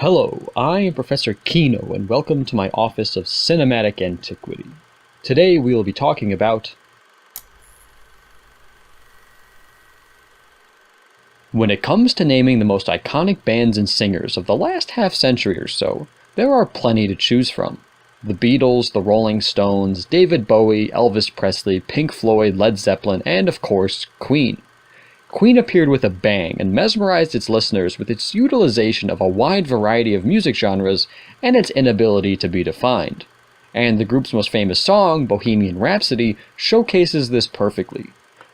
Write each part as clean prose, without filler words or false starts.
Hello, I am Professor Kino, and welcome to my Office of Cinematic Antiquity. Today we will be talking about... When it comes to naming the most iconic bands and singers of the last half-century or so, there are plenty to choose from. The Beatles, the Rolling Stones, David Bowie, Elvis Presley, Pink Floyd, Led Zeppelin, and of course, Queen. Queen appeared with a bang and mesmerized its listeners with its utilization of a wide variety of music genres and its inability to be defined. And the group's most famous song, Bohemian Rhapsody, showcases this perfectly.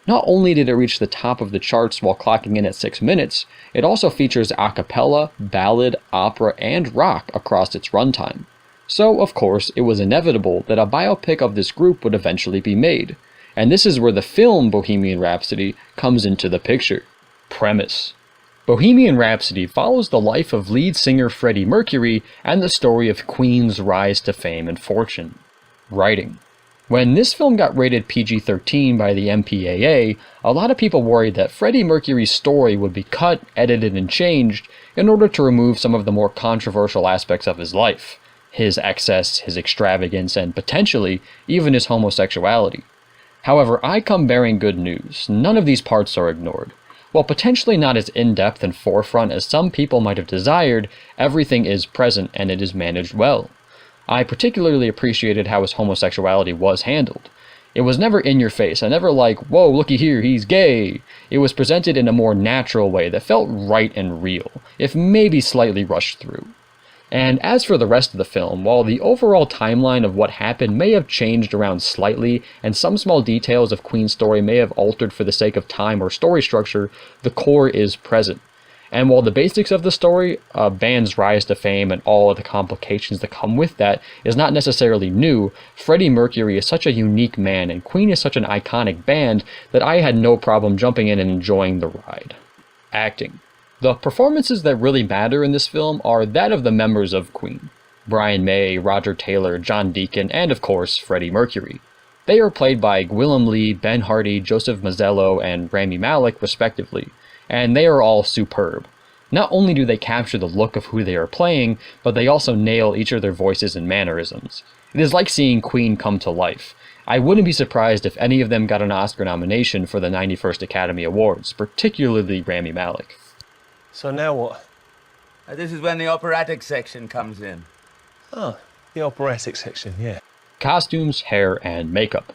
Not only did it reach the top of the charts while clocking in at 6 minutes, it also features a cappella, ballad, opera, and rock across its runtime. So, of course, it was inevitable that a biopic of this group would eventually be made. And this is where the film Bohemian Rhapsody comes into the picture. Premise: Bohemian Rhapsody follows the life of lead singer Freddie Mercury and the story of Queen's rise to fame and fortune. Writing: when this film got rated PG-13 by the MPAA, a lot of people worried that Freddie Mercury's story would be cut, edited, and changed in order to remove some of the more controversial aspects of his life. His excess, his extravagance, and potentially even his homosexuality. However, I come bearing good news. None of these parts are ignored. While potentially not as in-depth and forefront as some people might have desired, everything is present and it is managed well. I particularly appreciated how his homosexuality was handled. It was never in your face, and never like, whoa, looky here, he's gay. It was presented in a more natural way that felt right and real, if maybe slightly rushed through. And as for the rest of the film, while the overall timeline of what happened may have changed around slightly, and some small details of Queen's story may have altered for the sake of time or story structure, the core is present. And while the basics of the story, a band's rise to fame and all of the complications that come with that, is not necessarily new, Freddie Mercury is such a unique man and Queen is such an iconic band that I had no problem jumping in and enjoying the ride. Acting: the performances that really matter in this film are that of the members of Queen. Brian May, Roger Taylor, John Deacon, and of course, Freddie Mercury. They are played by Gwilym Lee, Ben Hardy, Joseph Mazzello, and Rami Malek respectively, and they are all superb. Not only do they capture the look of who they are playing, but they also nail each of their voices and mannerisms. It is like seeing Queen come to life. I wouldn't be surprised if any of them got an Oscar nomination for the 91st Academy Awards, particularly Rami Malek. So now what? This is when the operatic section comes in. Oh, the operatic section, yeah. Costumes, hair, and makeup.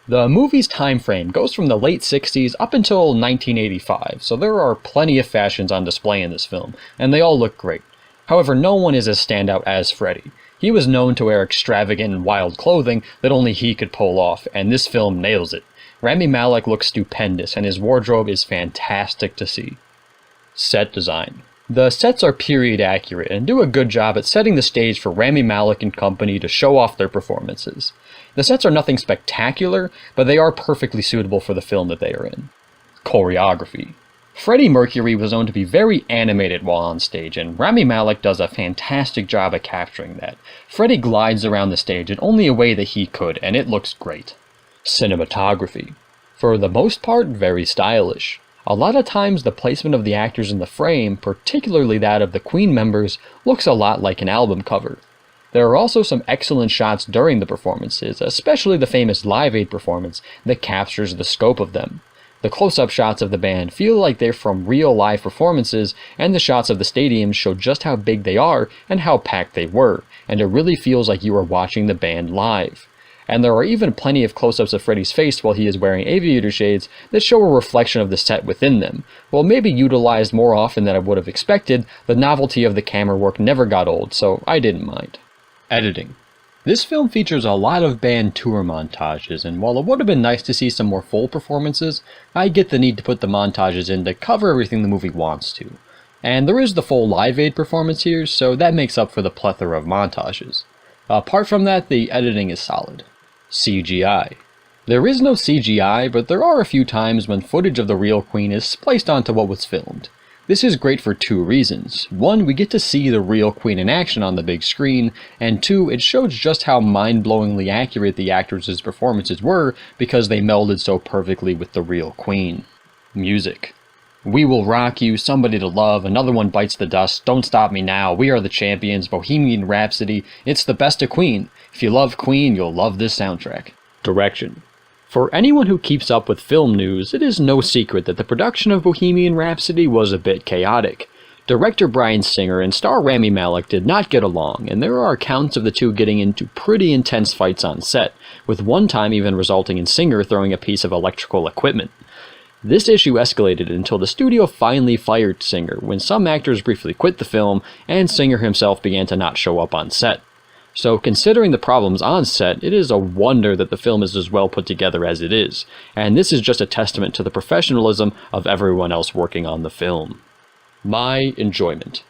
The movie's time frame goes from the late 60s up until 1985, so there are plenty of fashions on display in this film, and they all look great. However, no one is as standout as Freddie. He was known to wear extravagant and wild clothing that only he could pull off, and this film nails it. Rami Malek looks stupendous, and his wardrobe is fantastic to see. Set design. The sets are period accurate and do a good job at setting the stage for Rami Malek and company to show off their performances. The sets are nothing spectacular, but they are perfectly suitable for the film that they are in. Choreography. Freddie Mercury was known to be very animated while on stage, and Rami Malek does a fantastic job at capturing that. Freddie glides around the stage in only a way that he could, and it looks great. Cinematography. For the most part, very stylish. A lot of times the placement of the actors in the frame, particularly that of the Queen members, looks a lot like an album cover. There are also some excellent shots during the performances, especially the famous Live Aid performance that captures the scope of them. The close-up shots of the band feel like they're from real live performances, and the shots of the stadiums show just how big they are and how packed they were, and it really feels like you are watching the band live. And there are even plenty of close-ups of Freddie's face while he is wearing aviator shades that show a reflection of the set within them. While maybe utilized more often than I would have expected, the novelty of the camera work never got old, so I didn't mind. Editing. This film features a lot of band tour montages, and while it would have been nice to see some more full performances, I get the need to put the montages in to cover everything the movie wants to. And there is the full Live Aid performance here, so that makes up for the plethora of montages. Apart from that, the editing is solid. CGI. There is no CGI, but there are a few times when footage of the real Queen is spliced onto what was filmed. This is great for two reasons. One, we get to see the real Queen in action on the big screen, and two, it shows just how mind-blowingly accurate the actors' performances were because they melded so perfectly with the real Queen. Music. We Will Rock You, Somebody to Love, Another One Bites the Dust, Don't Stop Me Now, We Are the Champions, Bohemian Rhapsody, It's the Best of Queen. If you love Queen, you'll love this soundtrack. Direction. For anyone who keeps up with film news, it is no secret that the production of Bohemian Rhapsody was a bit chaotic. Director Bryan Singer and star Rami Malek did not get along, and there are accounts of the two getting into pretty intense fights on set, with one time even resulting in Singer throwing a piece of electrical equipment. This issue escalated until the studio finally fired Singer when some actors briefly quit the film and Singer himself began to not show up on set. So considering the problems on set, it is a wonder that the film is as well put together as it is, and this is just a testament to the professionalism of everyone else working on the film. My enjoyment.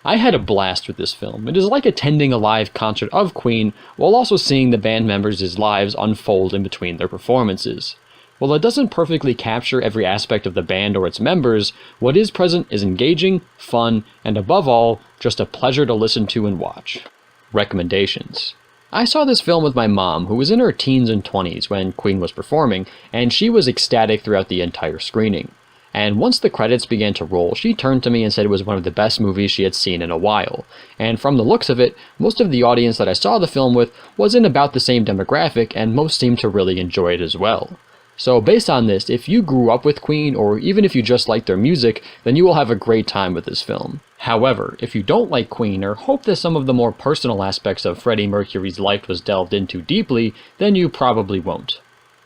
I had a blast with this film. It is like attending a live concert of Queen while also seeing the band members' lives unfold in between their performances. While it doesn't perfectly capture every aspect of the band or its members, what is present is engaging, fun, and above all, just a pleasure to listen to and watch. Recommendations. I saw this film with my mom, who was in her teens and 20s when Queen was performing, and she was ecstatic throughout the entire screening. And once the credits began to roll, she turned to me and said it was one of the best movies she had seen in a while. And from the looks of it, most of the audience that I saw the film with was in about the same demographic, and most seemed to really enjoy it as well. So based on this, if you grew up with Queen, or even if you just like their music, then you will have a great time with this film. However, if you don't like Queen, or hope that some of the more personal aspects of Freddie Mercury's life was delved into deeply, then you probably won't.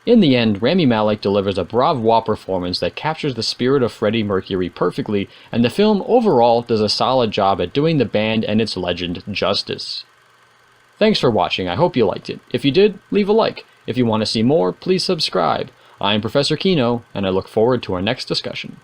In the end, Rami Malek delivers a bravura performance that captures the spirit of Freddie Mercury perfectly, and the film overall does a solid job at doing the band and its legend justice. Thanks for watching, I hope you liked it. If you did, leave a like. If you want to see more, please subscribe. I'm Professor Kino, and I look forward to our next discussion.